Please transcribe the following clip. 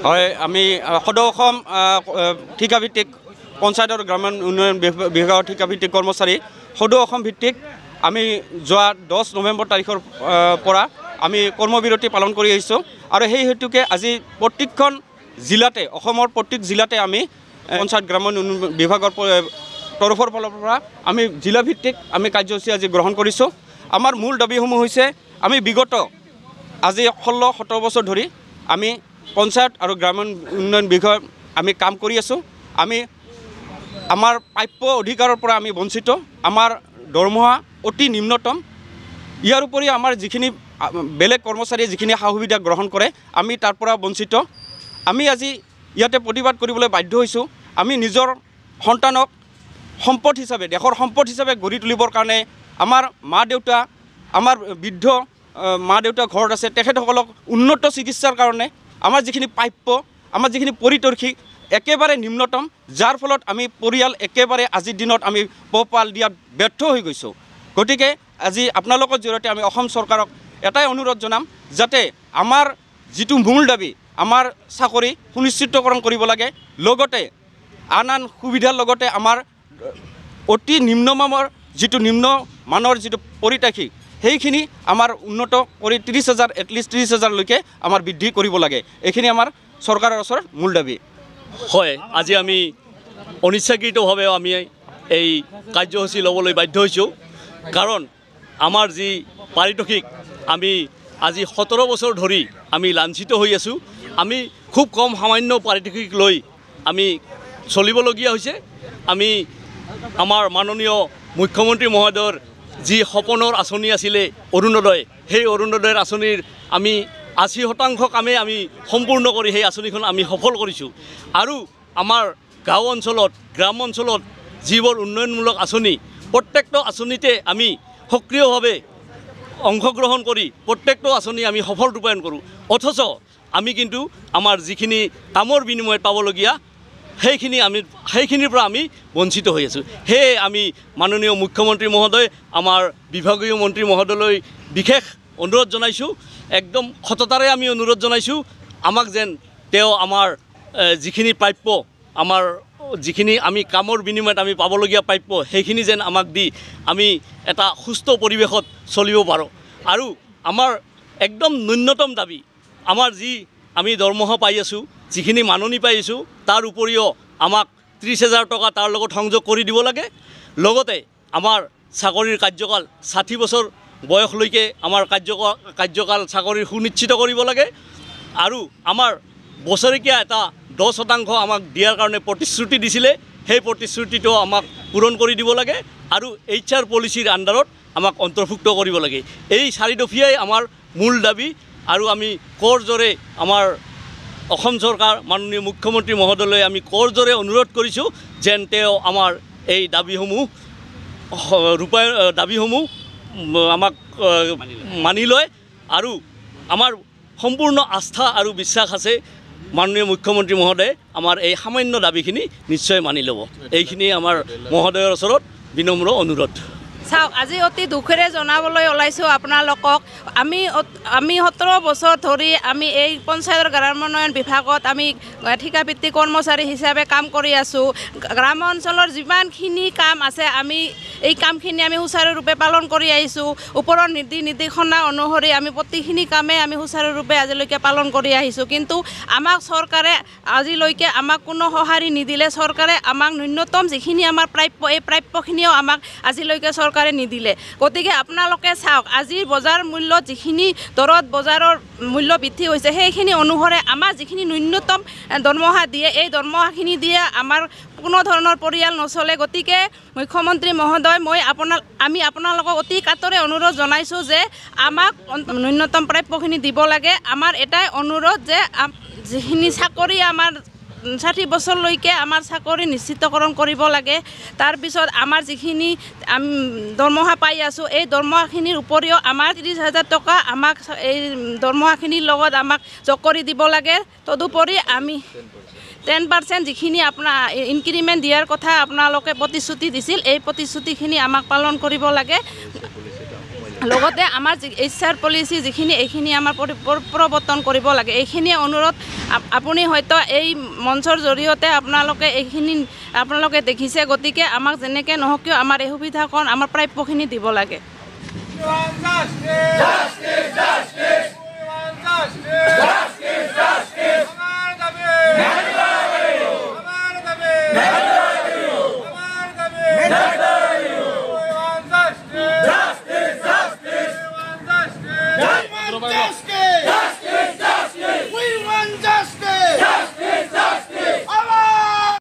হয়, আমি সদৌ অসম ঠিকাভিত্তিক পঞ্চায়ত আৰু গ্ৰামীণ উন্নয়ন বিভাগৰ ঠিকাভিত্তিক কৰ্মচাৰী সদৌ অসম ভিত্তিক আমি যোৱা 10 নৱেম্বৰ তাৰিখৰ পৰা আমি কৰ্মবিৰতি পালন কৰি আহিছোঁ আৰু সেই হেতুকে আজি প্ৰত্যেকখন জিলাতে অসমৰ প্ৰত্যেক জিলাতে আমি পঞ্চায়ত গ্ৰামীণ উন্নয়ন বিভাগৰ তৰফৰ ফালৰ পৰা আমি জিলাভিত্তিক আমি কাৰ্যসূচী আজি গ্ৰহণ কৰিছোঁ। আমাৰ মূল দাবীসমূহ হৈছে আমি বিগত আজি 16-17 বছৰ ধৰি আমি পঞ্চায়ত আৰু গ্ৰামীণ উন্নয়ন বিভাগত আমি কাম কৰি আছোঁ। আমি আমাৰ প্ৰাপ্য অধিকাৰৰ পৰা আমি বঞ্চিত। আমাৰ দৰমহা অতি নিম্নতম। ইয়াৰ উপৰি আমাৰ যিখিনি বেলেগ কৰ্মচাৰীয়ে যিখিনি সা সুবিধা গ্ৰহণ কৰে আমি তাৰ পৰা বঞ্চিত। আমি আজি ইয়াতে প্ৰতিবাদ কৰিবলৈ বাধ্য হৈছোঁ। আমি নিজৰ সন্তানক সম্পদ হিচাপে দেশৰ সম্পদ হিচাপে গঢ়ি তুলিবৰ কাৰণে আমাৰ মা দেউতা আমাৰ বৃদ্ধ মা দেউতা ঘৰত আছে, তেখেতসকলক উন্নত চিকিৎসাৰ কাৰণে আমাৰ যিখিনি প্ৰাপ্য আমাৰ যিখিনি পৰিতৰ্শী একেবাৰে নিম্নতম, যাৰ ফলত আমি পৰিয়াল একেবাৰে আজিৰ দিনত আমি পোহপাল দিয়াত ব্যৰ্থ হৈ গৈছোঁ। গতিকে আজি আপোনালোকৰ জৰিয়তে আমি অসম চৰকাৰক এটাই অনুৰোধ জনাম যাতে আমাৰ যিটো মূল দাবী আমাৰ চাকৰি সুনিশ্চিতকৰণ কৰিব লাগে, লগতে আন সুবিধাৰ লগতে আমাৰ অতি নিম্নমানৰ যিটো নিম্নমানৰ যিটো পৰিতাখী সেইখিনি আমাৰ উন্নত কৰি 30,000 এটলিষ্ট 30,000লৈকে আমাৰ বৃদ্ধি কৰিব লাগে। এইখিনি আমাৰ চৰকাৰৰ ওচৰত মূল দাবী। হয়, আজি আমি অনিচ্ছাকৃতভাৱে আমি এই কাৰ্যসূচী ল'বলৈ বাধ্য হৈছোঁ, কাৰণ আমাৰ যি পাৰিতোষিক আমি আজি 17 বছৰ ধৰি আমি লাঞ্ছিত হৈ আছোঁ। আমি খুব কম সামান্য পাৰিতোষিক লৈ আমি চলিবলগীয়া হৈছে। আমি আমাৰ মাননীয় মুখ্যমন্ত্ৰী মহোদয়ৰ যি সপোনৰ আঁচনি আছিলে অৰুণোদয়, সেই অৰুণোদয়ৰ আঁচনিৰ আমি 80% কামেই আমি সম্পূৰ্ণ কৰি সেই আঁচনিখন আমি সফল কৰিছোঁ। আৰু আমাৰ গাঁও অঞ্চলত গ্ৰাম অঞ্চলত যিবোৰ উন্নয়নমূলক আঁচনি প্ৰত্যেকটো আঁচনিতে আমি সক্ৰিয়ভাৱে অংশগ্ৰহণ কৰি প্ৰত্যেকটো আঁচনি আমি সফল ৰূপায়ণ কৰোঁ। অথচ আমি কিন্তু আমাৰ যিখিনি কামৰ বিনিময়ত পাবলগীয়া সেইখিনিৰ পৰা আমি বঞ্চিত হৈ আছোঁ। সেয়ে আমি মাননীয় মুখ্যমন্ত্ৰী মহোদয় আমাৰ বিভাগীয় মন্ত্ৰী মহোদয়লৈ বিশেষ অনুৰোধ জনাইছোঁ, একদম সততাৰে আমি অনুৰোধ জনাইছোঁ, আমাক যেন তেওঁ আমাৰ যিখিনি প্ৰাপ্য আমাৰ যিখিনি আমি কামৰ বিনিময়ত আমি পাবলগীয়া প্ৰাপ্য সেইখিনি যেন আমাক দি আমি এটা সুস্থ পৰিৱেশত চলিব পাৰোঁ। আৰু আমাৰ একদম ন্যূনতম দাবী আমাৰ যি আমি দৰমহা পাই আছোঁ, যিখিনি মাননি পাই আছোঁ, তাৰ উপৰিও আমাক 30,000 টকা তাৰ লগত সংযোগ কৰি দিব লাগে। লগতে আমাৰ চাকৰিৰ কাৰ্যকাল 60 বছৰ বয়সলৈকে আমাৰ কাৰ্যকাল চাকৰিৰ সুনিশ্চিত কৰিব লাগে। আৰু আমাৰ বছৰেকীয়া এটা 10% আমাক দিয়াৰ কাৰণে প্ৰতিশ্ৰুতি দিছিলে, সেই প্ৰতিশ্ৰুতিটো আমাক পূৰণ কৰি দিব লাগে আৰু HR পলিচিৰ আণ্ডাৰত আমাক অন্তৰ্ভুক্ত কৰিব লাগে। এই 4 দফীয়াই আমাৰ মূল দাবী। আৰু আমি কৰজোৰে আমাৰ অসম চৰকাৰ মাননীয় মুখ্যমন্ত্ৰী মহোদয়লৈ আমি কৰজোৰে অনুৰোধ কৰিছোঁ যেন তেওঁ আমাৰ এই দাবীসমূহ আমাক মানি লয়। আৰু আমাৰ সম্পূৰ্ণ আস্থা আৰু বিশ্বাস আছে মাননীয় মুখ্যমন্ত্ৰী মহোদয়ে আমাৰ এই সামান্য দাবীখিনি নিশ্চয় মানি ল'ব। এইখিনিয়ে আমাৰ মহোদয়ৰ ওচৰত বিনম্ৰ অনুৰোধ। চাওক, আজি অতি দুখেৰে জনাবলৈ ওলাইছোঁ আপোনালোকক, আমি 17 বছৰ ধৰি আমি এই পঞ্চায়তৰ গ্ৰাম্য উন্নয়ন বিভাগত আমি ঠিকাভিত্তিক কৰ্মচাৰী হিচাপে কাম কৰি আছোঁ। গ্ৰাম্য অঞ্চলৰ যিমানখিনি কাম আছে আমি এই কামখিনি আমি সুচাৰুৰূপে পালন কৰি আহিছোঁ। ওপৰৰ নিৰ্দেশনা অনুসৰি আমি প্ৰতিখিনি কামেই আমি সুচাৰুৰূপে আজিলৈকে পালন কৰি আহিছোঁ। কিন্তু আমাক চৰকাৰে আজিলৈকে আমাক কোনো সঁহাৰি নিদিলে। চৰকাৰে আমাক ন্যূনতম যিখিনি আমাৰ প্ৰাপ্য এই প্ৰাপ্যখিনিও আমাক আজিলৈকে চৰকাৰে নিদিলে। গতিকে আপোনালোকে চাওক, আজিৰ বজাৰ মূল্যত যিখিনি দৰত বজাৰৰ মূল্য বৃদ্ধি হৈছে সেইখিনি অনুসৰি আমাৰ যিখিনি ন্যূনতম দৰমহা দিয়ে এই দৰমহাখিনি দিয়ে আমাৰ কোনো ধৰণৰ পৰিয়াল নচলে। গতিকে মুখ্যমন্ত্ৰী মহোদয় আমি আপোনালোকক অতি কাতৰে অনুৰোধ জনাইছোঁ যে আমাক ন্যূনতম প্ৰাপ্যখিনি দিব লাগে। আমাৰ এটাই অনুৰোধ যে যিখিনি চাকৰি আমাৰ 60 বছৰলৈকে আমাৰ চাকৰি নিশ্চিতকৰণ কৰিব লাগে। তাৰপিছত আমাৰ যিখিনি দৰমহা পাই আছোঁ এই দৰমহাখিনিৰ উপৰিও আমাৰ 30,000 টকা আমাক এই দৰমহাখিনিৰ লগত আমাক যোগ কৰি দিব লাগে। তদুপৰি আমি 10% যিখিনি আপোনাৰ ইনক্ৰিমেণ্ট দিয়াৰ কথা আপোনালোকে প্ৰতিশ্ৰুতি দিছিল এই প্ৰতিশ্ৰুতিখিনি আমাক পালন কৰিব লাগে। লগতে আমাৰ HR পলিচি যিখিনি এইখিনি আমাৰ প্ৰৱৰ্তন কৰিব লাগে। এইখিনি অনুৰোধ আপুনি হয়তো এই মঞ্চৰ জৰিয়তে আপোনালোকে দেখিছে। গতিকে আমাক যেনেকৈ নহওক কিয় আমাৰ এই সুবিধাকণ আমাৰ প্ৰাপ্যখিনি দিব লাগে।